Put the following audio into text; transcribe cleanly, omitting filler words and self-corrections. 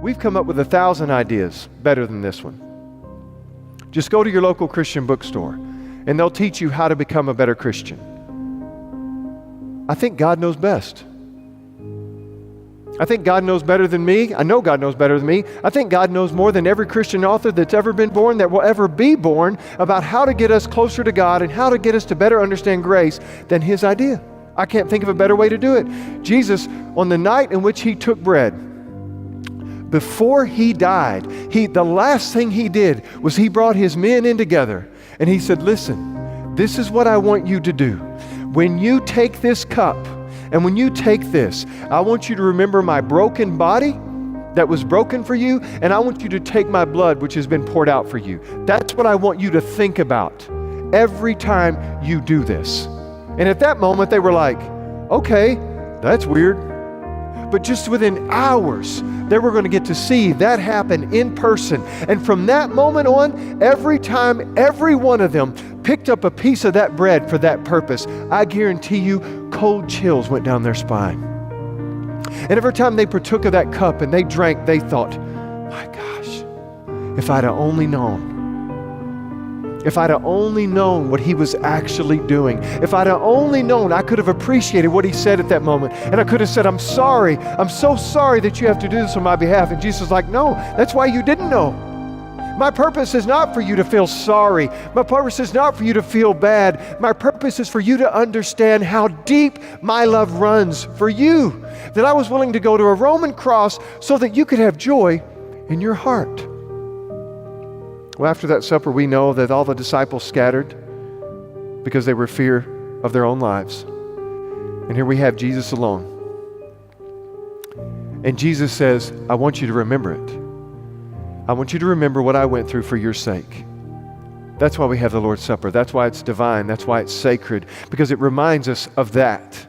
We've come up with 1,000 ideas better than this one. Just go to your local Christian bookstore and they'll teach you how to become a better Christian. I think God knows best. I think God knows better than me. I know God knows better than me. I think God knows more than every Christian author that's ever been born, that will ever be born, about how to get us closer to God and how to get us to better understand grace than His idea. I can't think of a better way to do it. Jesus, on the night in which He took bread, before He died, the last thing He did was He brought His men in together and He said, listen, this is what I want you to do. When you take this cup, and when you take this, I want you to remember my broken body that was broken for you, and I want you to take my blood which has been poured out for you. That's what I want you to think about every time you do this. And at that moment they were like, okay, that's weird. But just within hours, they were going to get to see that happen in person. And from that moment on, every time every one of them picked up a piece of that bread for that purpose, I guarantee you, cold chills went down their spine. And every time they partook of that cup and they drank, they thought, my gosh, if I'd have only known. If I'd have only known what He was actually doing. If I'd have only known, I could have appreciated what He said at that moment. And I could have said, I'm sorry. I'm so sorry that you have to do this on my behalf. And Jesus was like, no, that's why you didn't know. My purpose is not for you to feel sorry. My purpose is not for you to feel bad. My purpose is for you to understand how deep my love runs for you. That I was willing to go to a Roman cross so that you could have joy in your heart. Well, after that supper, we know that all the disciples scattered because they were fear of their own lives. And here we have Jesus alone. And Jesus says, I want you to remember it. I want you to remember what I went through for your sake. That's why we have the Lord's Supper. That's why it's divine. That's why it's sacred, because it reminds us of that.